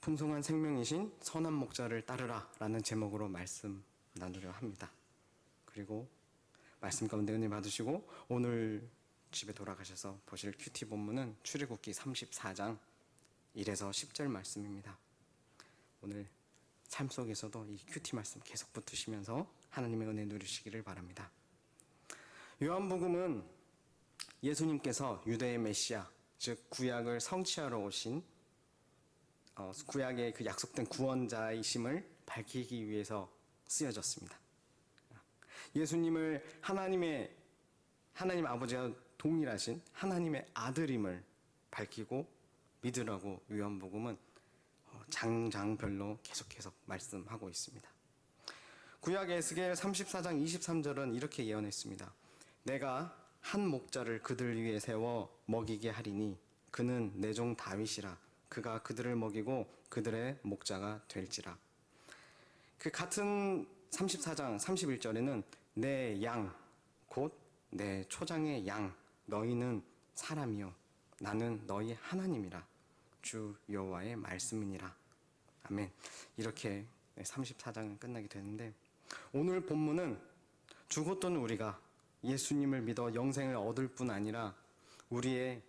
풍성한 생명이신 선한 목자를 따르라 라는 제목으로 말씀 나누려 합니다. 그리고 말씀 가운데 은혜 받으시고 오늘 집에 돌아가셔서 보실 큐티 본문은 출애굽기 34장 1에서 10절 말씀입니다. 오늘 삶 속에서도 이 큐티 말씀 계속 붙으시면서 하나님의 은혜 누리시기를 바랍니다. 요한복음은 예수님께서 유대의 메시아, 즉 구약을 성취하러 오신 구약의 그 약속된 구원자이심을 밝히기 위해서 쓰여졌습니다. 예수님을 하나님 아버지와 동일하신 하나님의 아들임을 밝히고 믿으라고 요한복음은 장장별로 계속 말씀하고 있습니다. 구약 에스겔 34장 23절은 이렇게 예언했습니다. 내가 한 목자를 그들 위에 세워 먹이게 하리니 그는 내 종 다윗이라. 그가 그들을 먹이고 그들의 목자가 될지라. 그 같은 34장 31절에는 내 양, 곧 내 초장의 양, 너희는 사람이요 나는 너희 하나님이라. 주 여호와의 말씀이니라. 아멘. 이렇게 34장은 끝나게 되는데, 오늘 본문은 죽었던 우리가 예수님을 믿어 영생을 얻을 뿐 아니라 우리의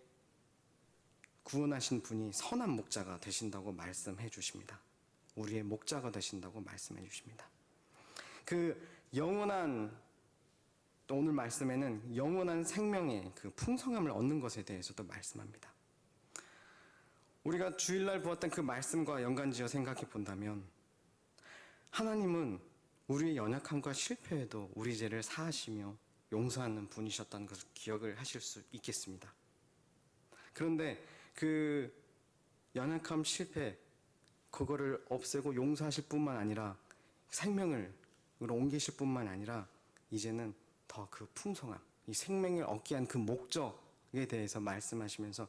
구원하신 분이 선한 목자가 되신다고 말씀해 주십니다. 우리의 목자가 되신다고 말씀해 주십니다. 그 영원한, 또 오늘 말씀에는 영원한 생명의 그 풍성함을 얻는 것에 대해서도 말씀합니다. 우리가 주일날 보았던 그 말씀과 연관지어 생각해 본다면, 하나님은 우리의 연약함과 실패에도 우리 죄를 사하시며 용서하는 분이셨다는 것을 기억을 하실 수 있겠습니다. 그런데 그 연약함, 실패, 그거를 없애고 용서하실 뿐만 아니라 생명을 옮기실 뿐만 아니라 이제는 더 그 풍성함, 이 생명을 얻게 한 그 목적에 대해서 말씀하시면서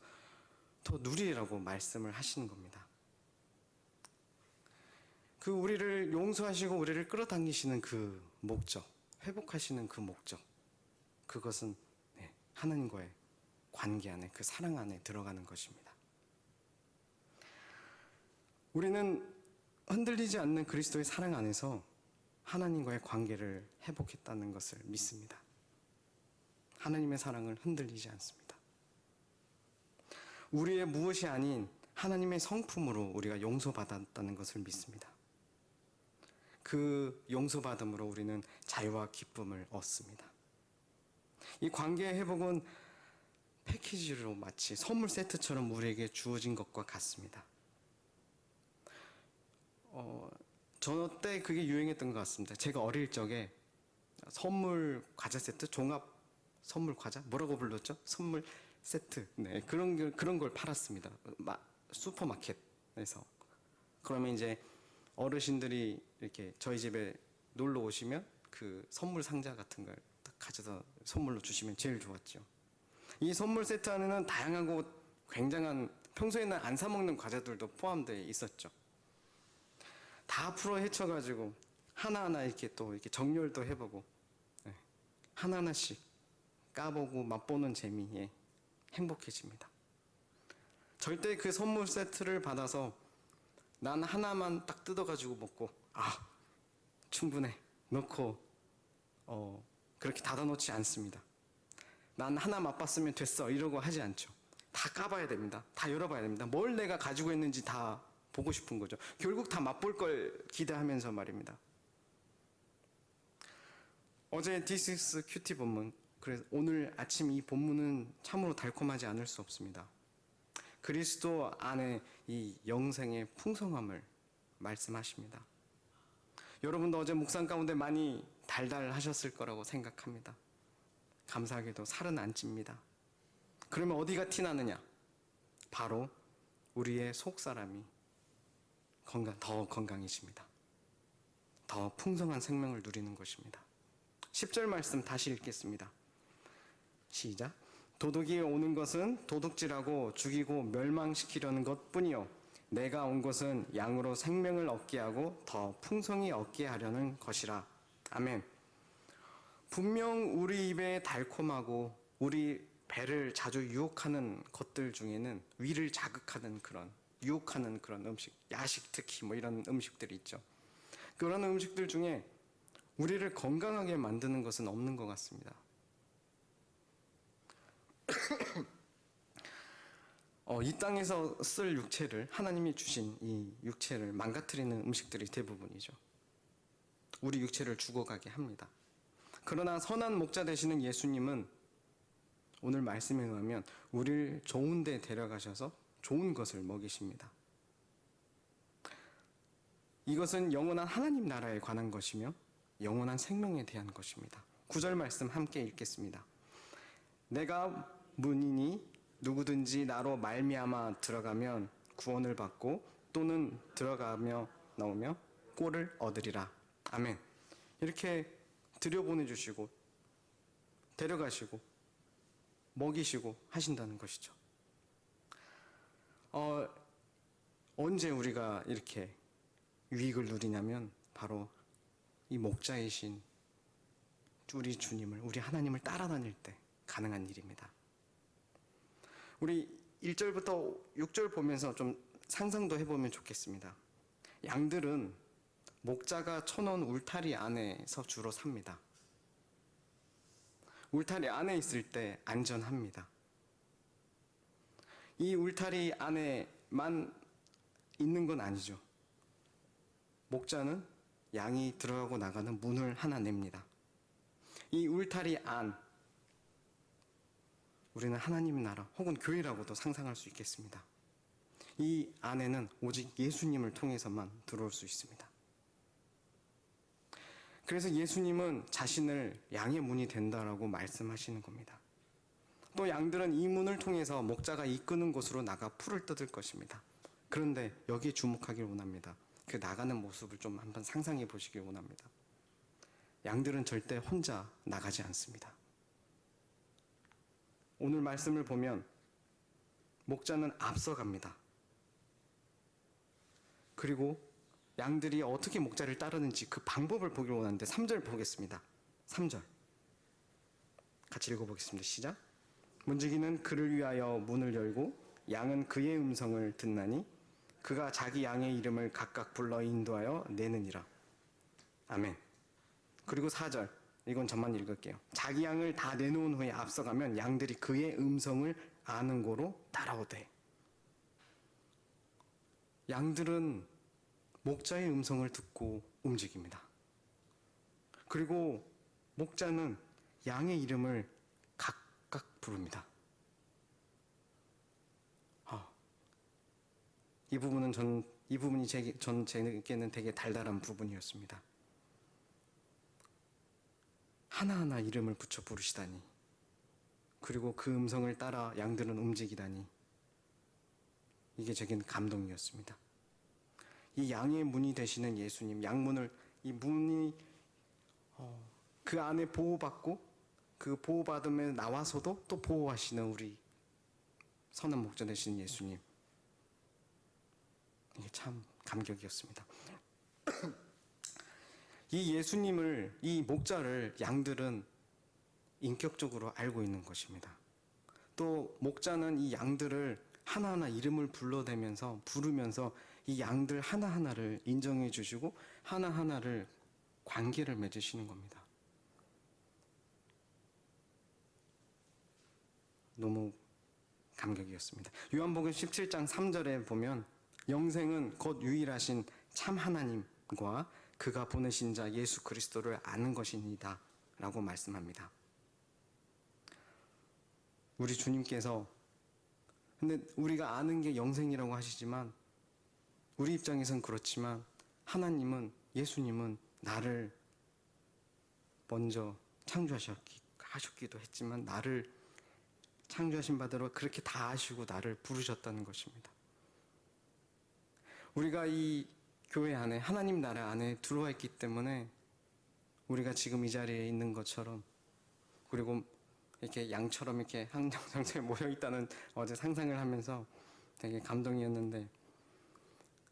더 누리라고 말씀을 하시는 겁니다. 그 우리를 용서하시고 우리를 끌어당기시는 그 목적, 회복하시는 그 목적, 그것은 하나님과의 관계 안에, 그 사랑 안에 들어가는 것입니다. 우리는 흔들리지 않는 그리스도의 사랑 안에서 하나님과의 관계를 회복했다는 것을 믿습니다. 하나님의 사랑은 흔들리지 않습니다. 우리의 무엇이 아닌 하나님의 성품으로 우리가 용서받았다는 것을 믿습니다. 그 용서받음으로 우리는 자유와 기쁨을 얻습니다. 이 관계의 회복은 패키지로 마치 선물 세트처럼 우리에게 주어진 것과 같습니다. 저 때 그게 유행했던 것 같습니다. 제가 어릴 적에 선물 과자 세트, 종합 선물 과자, 뭐라고 불렀죠? 선물 세트, 그런 걸 팔았습니다. 슈퍼마켓에서. 그러면 이제 어르신들이 이렇게 저희 집에 놀러 오시면 그 선물 상자 같은 걸 딱 가져서 선물로 주시면 제일 좋았죠. 이 선물 세트 안에는 다양하고 굉장한, 평소에는 안 사 먹는 과자들도 포함되어 있었죠. 다 풀어 헤쳐가지고 하나하나 이렇게 또 이렇게 정렬도 해보고, 하나하나씩 까보고 맛보는 재미에 행복해집니다. 절대 그 선물 세트를 받아서 난 하나만 딱 뜯어가지고 먹고, 충분해, 넣고 그렇게 닫아놓지 않습니다. 난 하나 맛봤으면 됐어 이러고 하지 않죠. 다 까봐야 됩니다. 다 열어봐야 됩니다. 뭘 내가 가지고 있는지 다 보고 싶은 거죠. 결국 다 맛볼 걸 기대하면서 말입니다. 어제 This is 큐티 본문, 그래서 오늘 아침 이 본문은 참으로 달콤하지 않을 수 없습니다. 그리스도 안에 이 영생의 풍성함을 말씀하십니다. 여러분도 어제 묵상 가운데 많이 달달하셨을 거라고 생각합니다. 감사하게도 살은 안 찝니다. 그러면 어디가 티나느냐? 바로 우리의 속사람이 더 건강해집니다. 더 풍성한 생명을 누리는 것입니다. 10절 말씀 다시 읽겠습니다. 시작. 도둑이 오는 것은 도둑질하고 죽이고 멸망시키려는 것뿐이요 내가 온 것은 양으로 생명을 얻게 하고 더 풍성히 얻게 하려는 것이라. 아멘. 분명 우리 입에 달콤하고 우리 배를 자주 유혹하는 것들 중에는 위를 자극하는 그런 유혹하는 그런 음식, 야식 특히 뭐 이런 음식들이 있죠. 그런 음식들 중에 우리를 건강하게 만드는 것은 없는 것 같습니다. 이 땅에서 쓸 육체를, 하나님이 주신 이 육체를 망가뜨리는 음식들이 대부분이죠. 우리 육체를 죽어가게 합니다. 그러나 선한 목자 되시는 예수님은 오늘 말씀에 의하면 우리를 좋은 데 데려가셔서 좋은 것을 먹이십니다. 이것은 영원한 하나님 나라에 관한 것이며 영원한 생명에 대한 것입니다. 9절 말씀 함께 읽겠습니다. 내가 문이니 누구든지 나로 말미암아 들어가면 구원을 받고 또는 들어가며 나오며 꼴을 얻으리라. 아멘. 이렇게 들여보내주시고 데려가시고 먹이시고 하신다는 것이죠. 언제 우리가 이렇게 유익을 누리냐면 바로 이 목자이신 우리 주님을, 우리 하나님을 따라다닐 때 가능한 일입니다. 우리 1절부터 6절 보면서 좀 상상도 해보면 좋겠습니다. 양들은 목자가 쳐놓은 울타리 안에서 주로 삽니다. 울타리 안에 있을 때 안전합니다. 이 울타리 안에만 있는 건 아니죠. 목자는 양이 들어가고 나가는 문을 하나 냅니다. 이 울타리 안, 우리는 하나님 나라 혹은 교회라고도 상상할 수 있겠습니다. 이 안에는 오직 예수님을 통해서만 들어올 수 있습니다. 그래서 예수님은 자신을 양의 문이 된다라고 말씀하시는 겁니다. 또 양들은 이 문을 통해서 목자가 이끄는 곳으로 나가 풀을 뜯을 것입니다. 그런데 여기에 주목하길 원합니다. 그 나가는 모습을 좀 한번 상상해 보시길 원합니다. 양들은 절대 혼자 나가지 않습니다. 오늘 말씀을 보면 목자는 앞서갑니다. 그리고 양들이 어떻게 목자를 따르는지 그 방법을 보길 원하는데 3절 보겠습니다. 3절 같이 읽어보겠습니다. 시작. 문지기는 그를 위하여 문을 열고 양은 그의 음성을 듣나니 그가 자기 양의 이름을 각각 불러 인도하여 내느니라. 아멘. 그리고 4절, 이건 저만 읽을게요. 자기 양을 다 내놓은 후에 앞서가면 양들이 그의 음성을 아는 고로 따라오되. 양들은 목자의 음성을 듣고 움직입니다. 그리고 목자는 양의 이름을 각각 부릅니다. 이 부분이 제게는 되게 달달한 부분이었습니다. 하나하나 이름을 붙여 부르시다니, 그리고 그 음성을 따라 양들은 움직이다니, 이게 제게는 감동이었습니다. 이 양의 문이 되시는 예수님, 양문을, 이 문이 그 안에 보호받고 그 보호받음에 나와서도 또 보호하시는 우리 선한 목자 되시는 예수님, 이게 참 감격이었습니다. 이 예수님을, 이 목자를 양들은 인격적으로 알고 있는 것입니다. 또 목자는 이 양들을 하나하나 이름을 불러대면서 부르면서 이 양들 하나하나를 인정해 주시고 하나하나를 관계를 맺으시는 겁니다. 너무 감격이었습니다. 요한복음 17장 3절에 보면 영생은 곧 유일하신 참 하나님과 그가 보내신 자 예수 그리스도를 아는 것이니다 라고 말씀합니다. 우리 주님께서, 근데 우리가 아는 게 영생이라고 하시지만 우리 입장에선 그렇지만 하나님은, 예수님은 나를 먼저 창조하셨기도 했지만 나를 창조하신 바대로 그렇게 다 아시고 나를 부르셨다는 것입니다. 우리가 이 교회 안에, 하나님 나라 안에 들어와 있기 때문에 우리가 지금 이 자리에 있는 것처럼, 그리고 이렇게 양처럼 이렇게 항정장소에 모여 있다는 어제 상상을 하면서 되게 감동이었는데,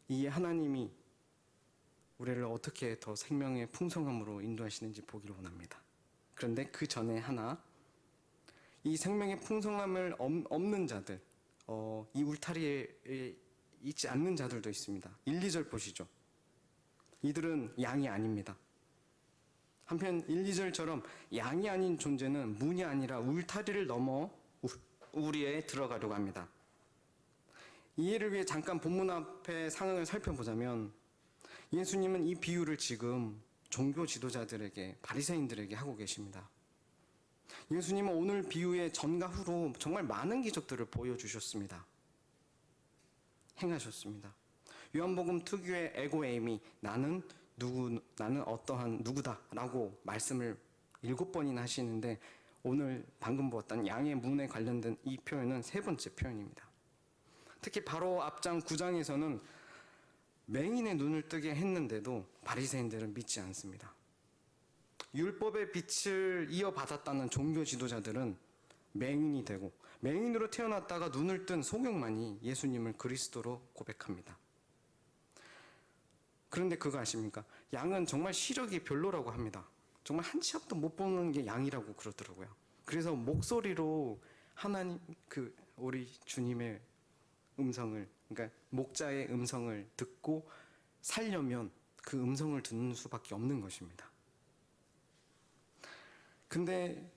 이 하나님이 우리를 어떻게 더 생명의 풍성함으로 인도하시는지 보기를 원합니다. 그런데 그 전에 하나, 이 생명의 풍성함을 없는 자들, 이 울타리에 있지 않는 자들도 있습니다. 1, 2절 보시죠. 이들은 양이 아닙니다. 한편 1, 2절처럼 양이 아닌 존재는 문이 아니라 울타리를 넘어 우리에 들어가려고 합니다. 이해를 위해 잠깐 본문 앞의 상황을 살펴보자면 예수님은 이 비유를 지금 종교 지도자들에게, 바리새인들에게 하고 계십니다. 예수님은 오늘 비유의 전과 후로 정말 많은 기적들을 보여주셨습니다. 행하셨습니다. 요한복음 특유의 에고에임이 나는 어떠한 누구다라고 말씀을 7번이나 하시는데 오늘 방금 보았던 양의 문에 관련된 이 표현은 3번째 표현입니다. 특히 바로 앞장 9장에서는 맹인의 눈을 뜨게 했는데도 바리새인들은 믿지 않습니다. 율법의 빛을 이어받았다는 종교 지도자들은 맹인이 되고 맹인으로 태어났다가 눈을 뜬 소경만이 예수님을 그리스도로 고백합니다. 그런데 그거 아십니까? 양은 정말 시력이 별로라고 합니다. 정말 한 치 앞도 못 보는 게 양이라고 그러더라고요. 그래서 목소리로 하나님, 우리 주님의 음성을, 그러니까 목자의 음성을 듣고 살려면 그 음성을 듣는 수밖에 없는 것입니다. 근데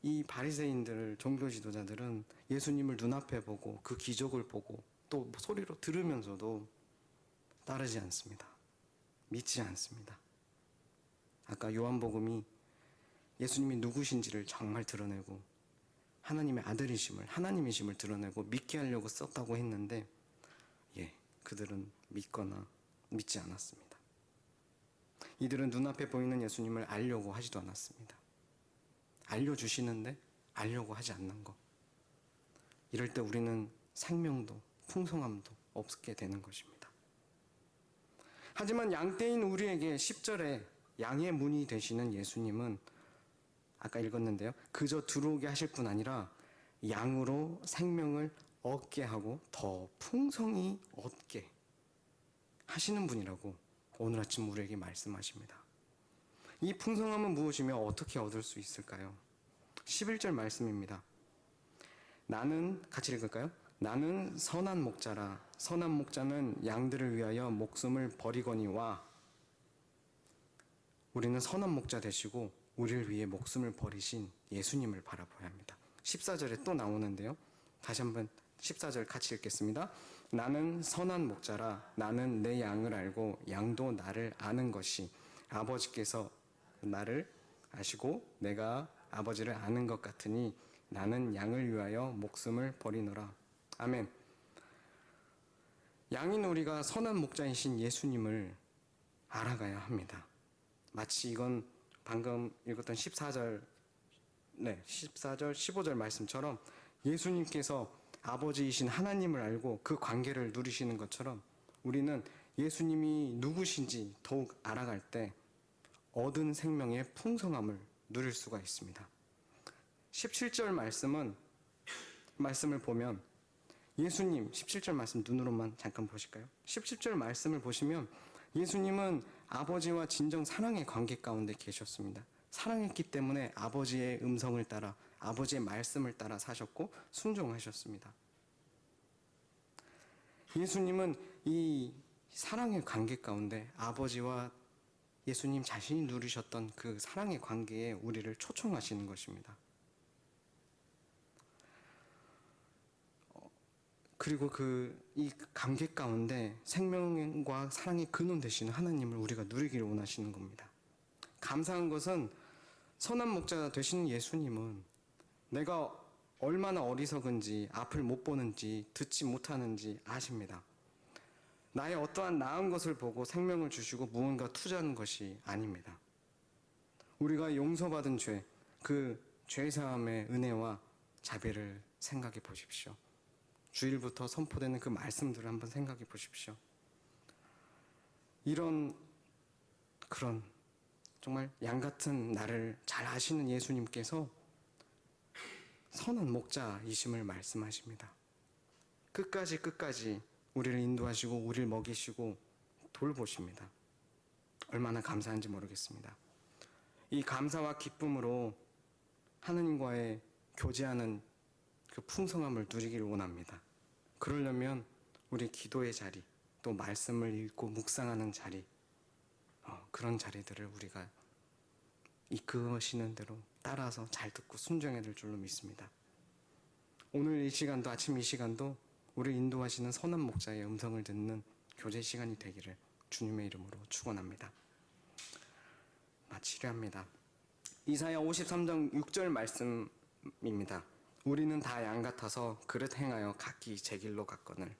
이 바리새인들, 종교 지도자들은 예수님을 눈앞에 보고 그 기적을 보고 또 소리로 들으면서도 따르지 않습니다. 믿지 않습니다. 아까 요한복음이 예수님이 누구신지를 정말 드러내고 하나님의 아들이심을, 하나님이심을 드러내고 믿게 하려고 썼다고 했는데 그들은 믿거나 믿지 않았습니다. 이들은 눈앞에 보이는 예수님을 알려고 하지도 않았습니다. 알려주시는데 알려고 하지 않는 것. 이럴 때 우리는 생명도 풍성함도 없게 되는 것입니다. 하지만 양떼인 우리에게 10절에 양의 문이 되시는 예수님은 아까 읽었는데요. 그저 들어오게 하실 뿐 아니라 양으로 생명을 얻게 하고 더 풍성히 얻게 하시는 분이라고 오늘 아침 우리에게 말씀하십니다. 이 풍성함은 무엇이며 어떻게 얻을 수 있을까요? 11절 말씀입니다. 나는, 같이 읽을까요? 나는 선한 목자라. 선한 목자는 양들을 위하여 목숨을 버리거니와. 우리는 선한 목자 되시고 우리를 위해 목숨을 버리신 예수님을 바라봐야 합니다. 14절에 또 나오는데요. 다시 한번 14절 같이 읽겠습니다. 나는 선한 목자라. 나는 내 양을 알고 양도 나를 아는 것이 아버지께서 나를 아시고 내가 아버지를 아는 것 같으니 나는 양을 위하여 목숨을 버리노라. 아멘. 양인 우리가 선한 목자이신 예수님을 알아가야 합니다. 마치 이건 방금 읽었던 14절, 15절 말씀처럼 예수님께서 아버지이신 하나님을 알고 그 관계를 누리시는 것처럼 우리는 예수님이 누구신지 더욱 알아갈 때 얻은 생명의 풍성함을 누릴 수가 있습니다. 17절 말씀을 보면 예수님 17절 말씀 눈으로만 잠깐 보실까요? 17절 말씀을 보시면 예수님은 아버지와 진정 사랑의 관계 가운데 계셨습니다. 사랑했기 때문에 아버지의 음성을 따라 아버지의 말씀을 따라 사셨고 순종하셨습니다. 예수님은 이 사랑의 관계 가운데 아버지와 예수님 자신이 누리셨던 그 사랑의 관계에 우리를 초청하시는 것입니다. 그리고 이 관계 가운데 생명과 사랑의 근원 되시는 하나님을 우리가 누리기를 원하시는 겁니다. 감사한 것은 선한 목자 되시는 예수님은 내가 얼마나 어리석은지, 앞을 못 보는지, 듣지 못하는지 아십니다. 나의 어떠한 나은 것을 보고 생명을 주시고 무언가 투자하는 것이 아닙니다. 우리가 용서받은 죄, 그 죄사함의 은혜와 자비를 생각해 보십시오. 주일부터 선포되는 그 말씀들을 한번 생각해 보십시오. 그런 정말 양 같은 나를 잘 아시는 예수님께서 선한 목자이심을 말씀하십니다. 끝까지 우리를 인도하시고 우리를 먹이시고 돌보십니다. 얼마나 감사한지 모르겠습니다. 이 감사와 기쁨으로 하나님과의 교제하는 그 풍성함을 누리기를 원합니다. 그러려면 우리 기도의 자리, 또 말씀을 읽고 묵상하는 자리, 그런 자리들을 우리가 이끄시는 대로 따라서 잘 듣고 순종해야 될 줄로 믿습니다. 오늘 이 시간도, 아침 이 시간도 우리 인도하시는 선한 목자의 음성을 듣는 교제 시간이 되기를 주님의 이름으로 축원합니다. 마치려 합니다. 이사야 53장 6절 말씀입니다. 우리는 다 양 같아서 그릇 행하여 각기 제 길로 갔거늘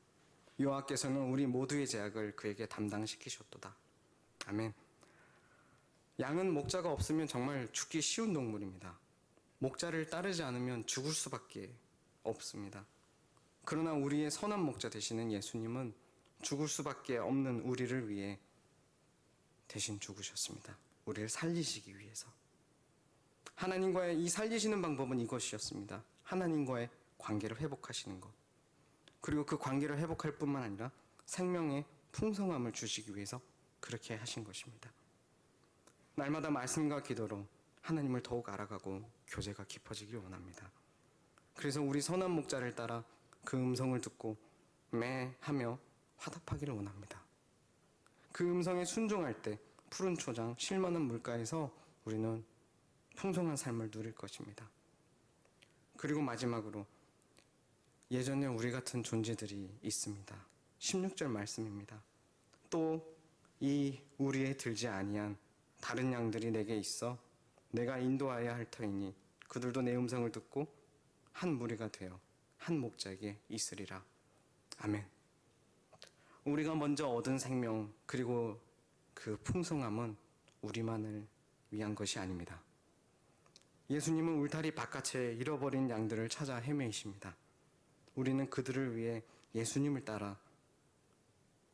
여호와께서는 우리 모두의 죄악을 그에게 담당시키셨도다. 아멘. 양은 목자가 없으면 정말 죽기 쉬운 동물입니다. 목자를 따르지 않으면 죽을 수밖에 없습니다. 그러나 우리의 선한 목자 되시는 예수님은 죽을 수밖에 없는 우리를 위해 대신 죽으셨습니다. 우리를 살리시기 위해서. 하나님과의 이 살리시는 방법은 이것이었습니다. 하나님과의 관계를 회복하시는 것. 그리고 그 관계를 회복할 뿐만 아니라 생명의 풍성함을 주시기 위해서 그렇게 하신 것입니다. 날마다 말씀과 기도로 하나님을 더욱 알아가고 교제가 깊어지길 원합니다. 그래서 우리 선한 목자를 따라 그 음성을 듣고 매하며 화답하기를 원합니다. 그 음성에 순종할 때 푸른 초장, 쉴만한 물가에서 우리는 풍성한 삶을 누릴 것입니다. 그리고 마지막으로 예전에 우리 같은 존재들이 있습니다. 16절 말씀입니다. 또 이 우리에 들지 아니한 다른 양들이 내게 있어 내가 인도하여야 할 터이니 그들도 내 음성을 듣고 한 무리가 되어 한 목자에게 있으리라. 아멘. 우리가 먼저 얻은 생명 그리고 그 풍성함은 우리만을 위한 것이 아닙니다. 예수님은 울타리 바깥에 잃어버린 양들을 찾아 헤매이십니다. 우리는 그들을 위해 예수님을 따라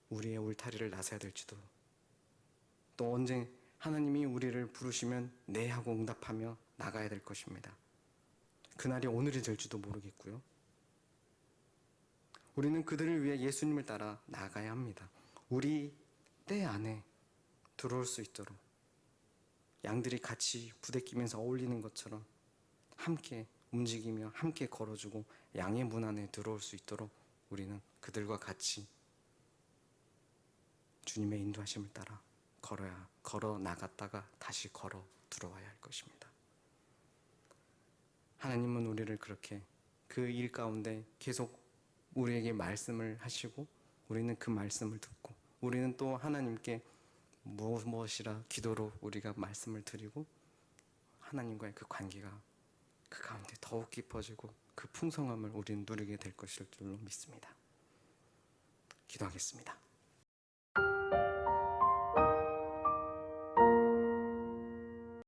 우리의 울타리를 나서야 될지도, 또 언제 하나님이 우리를 부르시면 네 하고 응답하며 나가야 될 것입니다. 그날이 오늘이 될지도 모르겠고요. 우리는 그들을 위해 예수님을 따라 나가야 합니다. 우리 때 안에 들어올 수 있도록 양들이 같이 부대끼면서 어울리는 것처럼 함께 움직이며 함께 걸어주고 양의 문 안에 들어올 수 있도록 우리는 그들과 같이 주님의 인도하심을 따라 걸어 나갔다가 다시 걸어 들어와야 할 것입니다. 하나님은 우리를 그렇게 그 일 가운데 계속 우리에게 말씀을 하시고 우리는 그 말씀을 듣고 우리는 또 하나님께 무엇이라 기도로 우리가 말씀을 드리고 하나님과의 그 관계가 그 가운데 더욱 깊어지고 그 풍성함을 우리는 누리게 될 것일 줄로 믿습니다. 기도하겠습니다.